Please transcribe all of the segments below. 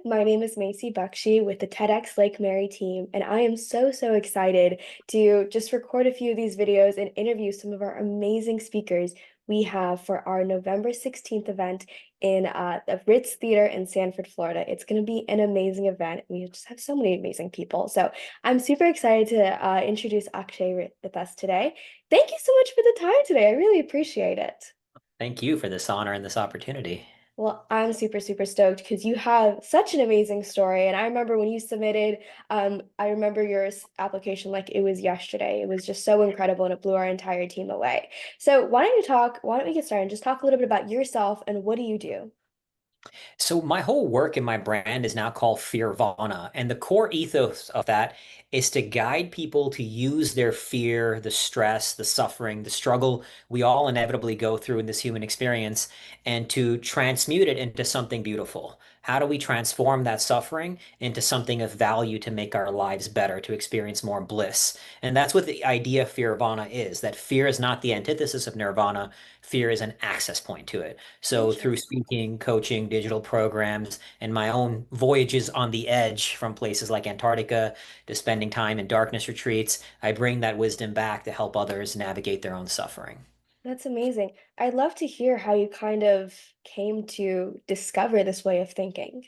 My name is Macy Baxi with the TEDxLake Mary team, and I am so excited to just record a few of these videos and interview some of our amazing speakers we have for our November 16th event in the Ritz Theater in Sanford, Florida. It's going to be an amazing event. We just have so many amazing people. So I'm super excited to introduce Akshay with us today. Thank you so much for the time today. I really appreciate it. Thank you for this honor and this opportunity. Well, I'm super stoked because you have such an amazing story. And I remember when you submitted, I remember your application like it was yesterday. It was just so incredible and it blew our entire team away. So why don't we get started and just talk a little bit about yourself and what do you do? So my whole work in my brand is now called Fearvana, and the core ethos of that is to guide people to use their fear, the stress, the suffering, the struggle we all inevitably go through in this human experience, and to transmute it into something beautiful. How do we transform that suffering into something of value to make our lives better, to experience more bliss? And that's what the idea of Fearvana is, that fear is not the antithesis of nirvana. Fear is an access point to it. So through Interesting. speaking, coaching, digital programs, and my own voyages on the edge from places like Antarctica to spending time in darkness retreats, I bring that wisdom back to help others navigate their own suffering. That's amazing. I'd love to hear how you kind of came to discover this way of thinking.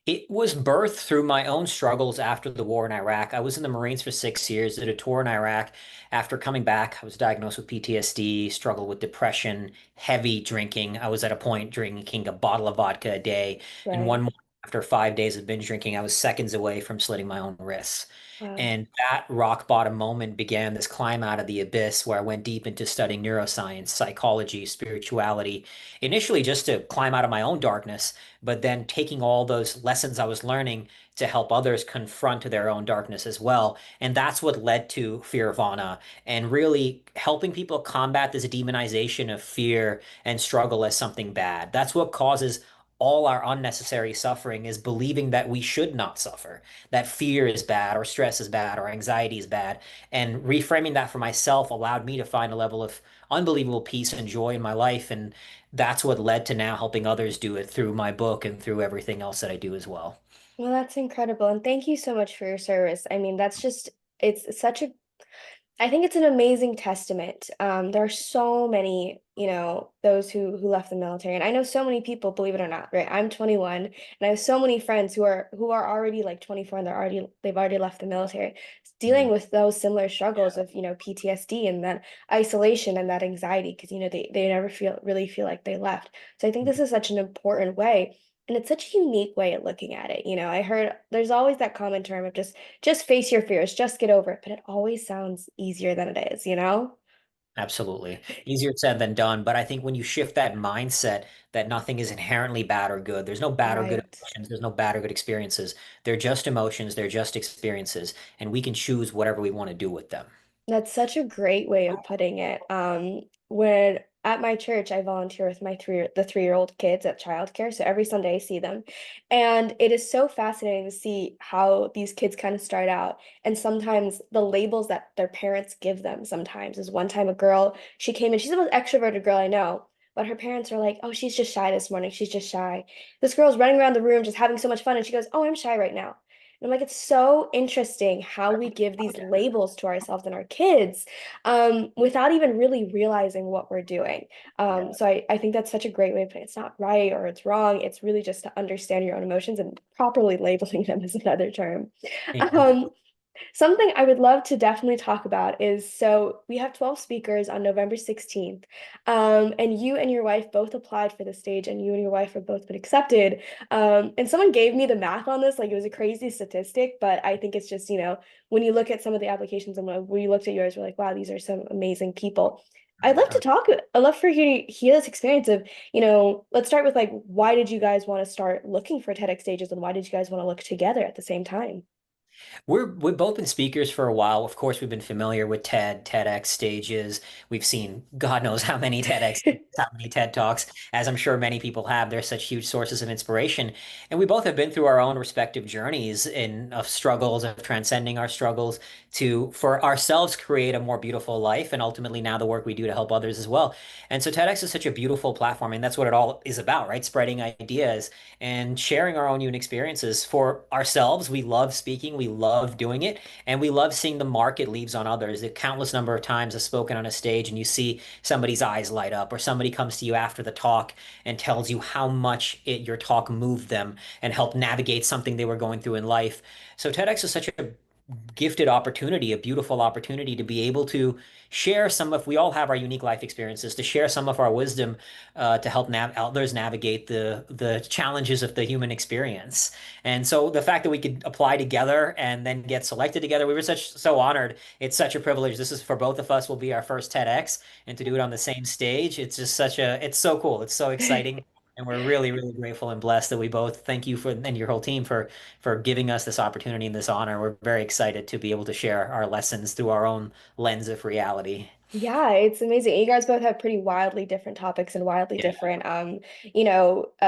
It was birthed through my own struggles after the war in Iraq. I was in the Marines for 6 years, did a tour in Iraq. After coming back, I was diagnosed with PTSD, struggled with depression, heavy drinking. I was at a point drinking a bottle of vodka a day. And one Right. morning, after 5 days of binge drinking, I was seconds away from slitting my own wrists. Wow. And that rock bottom moment began this climb out of the abyss where I went deep into studying neuroscience, psychology, spirituality, initially just to climb out of my own darkness, but then taking all those lessons I was learning to help others confront their own darkness as well. And that's what led to Fearvana and really helping people combat this demonization of fear and struggle as something bad. That's what causes all our unnecessary suffering is believing that we should not suffer, that fear is bad or stress is bad or anxiety is bad. And reframing that for myself allowed me to find a level of unbelievable peace and joy in my life. And that's what led to now helping others do it through my book and through everything else that I do as well. Well, that's incredible. And thank you so much for your service. I mean, that's just, it's such a I think it's an amazing testament. There are so many, those who left the military, and I know so many people, believe it or not, right? I'm 21, and I have so many friends who are already like 24, and they've already left the military, dealing Mhm. with those similar struggles of PTSD and that isolation and that anxiety because they never feel like they left. So I think this is such an important way. And it's such a unique way of looking at it. I heard there's always that common term of just face your fears, just get over it. But it always sounds easier than it is? Absolutely. Easier said than done. But I think when you shift that mindset that nothing is inherently bad or good, there's no bad or good Right. emotions, there's no bad or good experiences. They're just emotions, they're just experiences, and we can choose whatever we want to do with them. That's such a great way of putting it. When at my church, I volunteer with the 3-year-old kids at childcare. So every Sunday I see them. And it is so fascinating to see how these kids kind of start out. And sometimes the labels that their parents give them sometimes is one time a girl, she came in, she's the most extroverted girl I know. But her parents are like, oh, she's just shy this morning. She's just shy. This girl's running around the room just having so much fun. And she goes, oh, I'm shy right now. And I'm like, it's so interesting how we give these labels to ourselves and our kids without even really realizing what we're doing. So I think that's such a great way of putting it. It's not right or it's wrong. It's really just to understand your own emotions and properly labeling them is another term. Amen. Um, Something I would love to definitely talk about is so we have 12 speakers on November 16th. And you and your wife both applied for the stage, and you and your wife have both been accepted. And someone gave me the math on this, like it was a crazy statistic, but I think it's just, when you look at some of the applications and when we looked at yours, we're like, wow, these are some amazing people. I'd love for you to hear this experience of, let's start with like, why did you guys want to start looking for TEDx stages and why did you guys want to look together at the same time? We've both been speakers for a while. Of course, we've been familiar with TEDx stages. We've seen God knows how many TEDx, how many TED Talks, as I'm sure many people have. They're such huge sources of inspiration. And we both have been through our own respective journeys in of struggles, of transcending our struggles to, for ourselves, create a more beautiful life. And ultimately now the work we do to help others as well. And so TEDx is such a beautiful platform. And that's what it all is about, right? Spreading ideas and sharing our own unique experiences for ourselves. We love speaking, we love doing it, and we love seeing the mark it leaves on others. The countless number of times I've spoken on a stage and you see somebody's eyes light up, or somebody comes to you after the talk and tells you how much your talk moved them and helped navigate something they were going through in life. So TEDx is such a gifted opportunity, a beautiful opportunity to be able to share some of, we all have our unique life experiences, to share some of our wisdom to help others navigate the challenges of the human experience. And so the fact that we could apply together and then get selected together, we were so honored. It's such a privilege. This is for both of us will be our first TEDx, and to do it on the same stage, it's just it's so cool. It's so exciting. And we're really, really grateful and blessed that we both thank you for and your whole team for giving us this opportunity and this honor. We're very excited to be able to share our lessons through our own lens of reality. Yeah, it's amazing. You guys both have pretty wildly different topics and wildly Yeah, different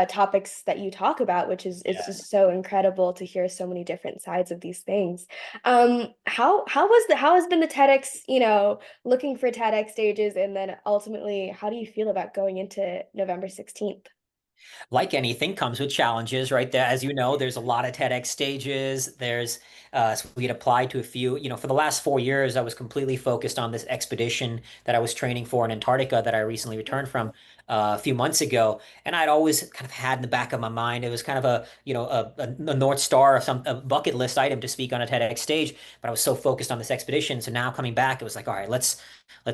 topics that you talk about, which is it's yeah. just so incredible to hear so many different sides of these things. How has been the TEDx, looking for TEDx stages, and then ultimately how do you feel about going into November 16th? Like anything, comes with challenges, right? There, as you know, there's a lot of TEDx stages. So we had applied to a few. For the last 4 years, I was completely focused on this expedition that I was training for in Antarctica that I recently returned from a few months ago. And I'd always kind of had in the back of my mind, it was kind of a North Star, or a bucket list item to speak on a TEDx stage. But I was so focused on this expedition. So now coming back, it was like, all right, let's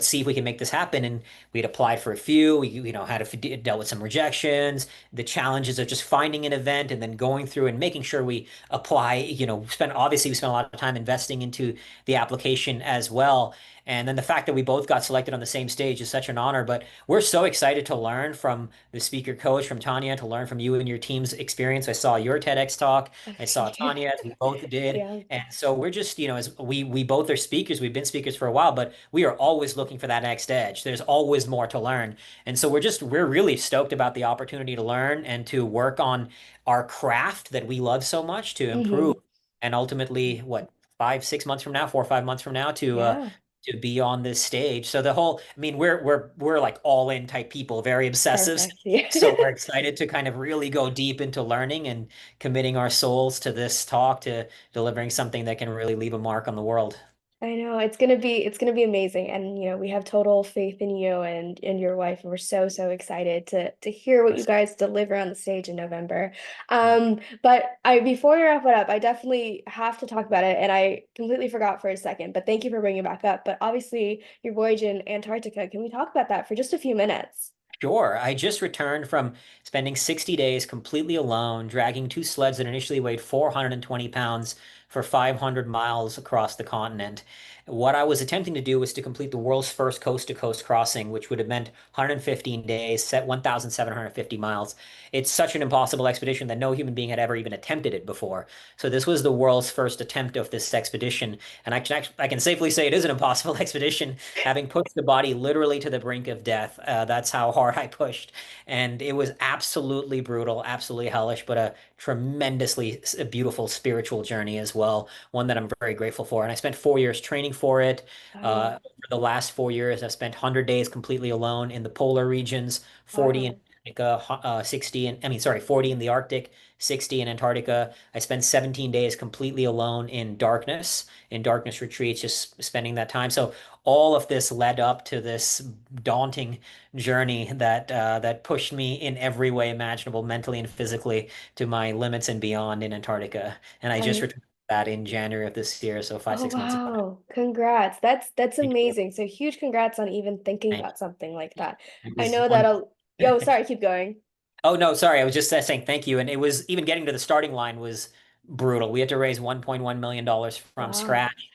see if we can make this happen. And we'd applied for a few. We, had dealt with some rejections, the challenges of just finding an event and then going through and making sure we apply, we spent a lot of time investing into the application as well. And then the fact that we both got selected on the same stage is such an honor. But we're so excited to learn from the speaker coach, from Tanya, to learn from you and your team's experience. I saw your TEDx talk. I saw Thank you. Tanya's. We both did. Yeah. And so we're just, as we both are speakers, we've been speakers for a while, but we are always looking for that next edge. There's always more to learn. And so we're really stoked about the opportunity to learn and to work on our craft that we love so much to improve. Hmm. And ultimately, what, 5, 6 months from now, 4 or 5 months from now, Yeah. to be on this stage. So the whole, I mean, we're like all in type people, very obsessive. Perfect. Yeah. So we're excited to kind of really go deep into learning and committing our souls to this talk, to delivering something that can really leave a mark on the world. I know it's gonna be amazing, and we have total faith in you and your wife, and we're so excited to hear what you guys deliver on the stage in November. But I before you wrap it up, I definitely have to talk about it, and I completely forgot for a second. But thank you for bringing it back up. But obviously, your voyage in Antarctica. Can we talk about that for just a few minutes? Sure. I just returned from spending 60 days completely alone, dragging two sleds that initially weighed 420 pounds for 500 miles across the continent. What I was attempting to do was to complete the world's first coast-to-coast crossing, which would have meant 115 days, set 1,750 miles. It's such an impossible expedition that no human being had ever even attempted it before. So this was the world's first attempt of this expedition, and I can safely say it is an impossible expedition, having pushed the body literally to the brink of death. That's how hard I pushed. And it was absolutely brutal, absolutely hellish, but a tremendously beautiful spiritual journey as well. One that I'm very grateful for. And I spent 4 years training for it. Wow. For the last 4 years, I've spent 100 days completely alone in the polar regions, 40 in Wow. Antarctica, 60 in, I mean, sorry, 40 in the Arctic, 60 in Antarctica. I spent 17 days completely alone in darkness retreats, just spending that time. So all of this led up to this daunting journey that pushed me in every way imaginable, mentally and physically, to my limits and beyond in Antarctica. And I just I returned that in January of this year, so five, Oh 6 months ago now. wow. Congrats. That's Thank you. amazing. So huge congrats on even thinking Thank about something like you. that. It I was know that one. yo, sorry, keep going. Oh no, sorry. I was just saying thank you. And it was even getting to the starting line was brutal. We had to raise $1.1 million from Wow. scratch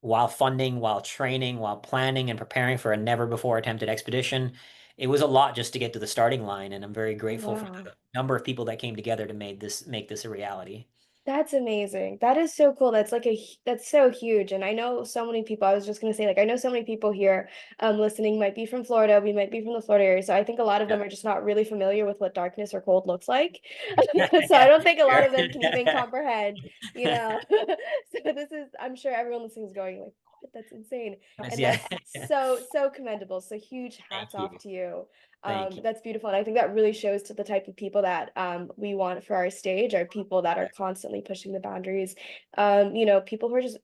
while funding, while training, while planning and preparing for a never before attempted expedition. It was a lot just to get to the starting line, and I'm very grateful for Wow. the number of people that came together to make this a reality. That's amazing. That is so cool. That's like that's so huge. And I know so many people, I was just gonna say, like, I know so many people here listening might be from Florida. We might be from the Florida area. So I think a lot of Yeah. them are just not really familiar with what darkness or cold looks like. So I Yeah, don't think a lot sure. of them can even comprehend, you know. So this is, I'm sure everyone listening is going like, what? That's insane. And Yeah. that's so, so commendable. So huge Thank hats off you. to you. Thank you. That's beautiful. And I think that really shows to the type of people that we want for our stage are people that are constantly pushing the boundaries. You know, people who are just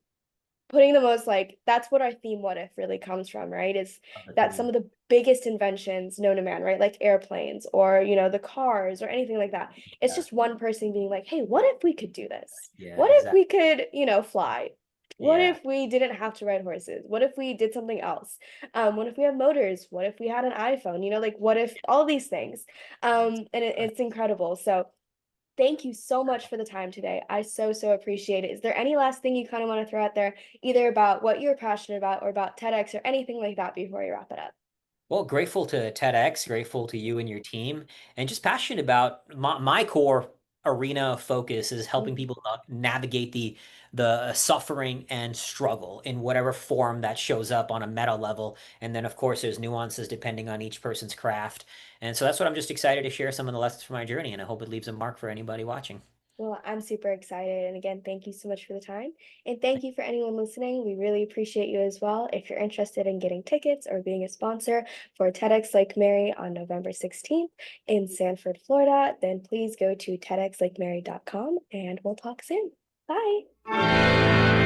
putting the most like that's what our theme what if really comes from, right? Is Love the that some theme. of the biggest inventions known to man, right? Like airplanes or, you know, the cars or anything like that. It's Yeah. just one person being like, hey, what if we could do this? Yeah, What if exactly. we could, you know, fly? What Yeah. if we didn't have to ride horses? What if we did something else? What if we have motors? What if we had an iPhone? You know, like what if all these things? That's And it's incredible. So thank you so much for the time today. I so, so appreciate it. Is there any last thing you kind of want to throw out there, either about what you're passionate about or about TEDx or anything like that before we wrap it up? Well, grateful to TEDx, grateful to you and your team, and just passionate about my core arena of focus is helping Mhm. people navigate the suffering and struggle in whatever form that shows up on a meta level. And then, of course, there's nuances depending on each person's craft. And so that's what I'm just excited to share some of the lessons from my journey, and I hope it leaves a mark for anybody watching. Well, I'm super excited. And again, thank you so much for the time. And thank you for anyone listening. We really appreciate you as well. If you're interested in getting tickets or being a sponsor for TEDxLake Mary on November 16th in Sanford, Florida, then please go to TEDxLakeMary.com and we'll talk soon. Bye.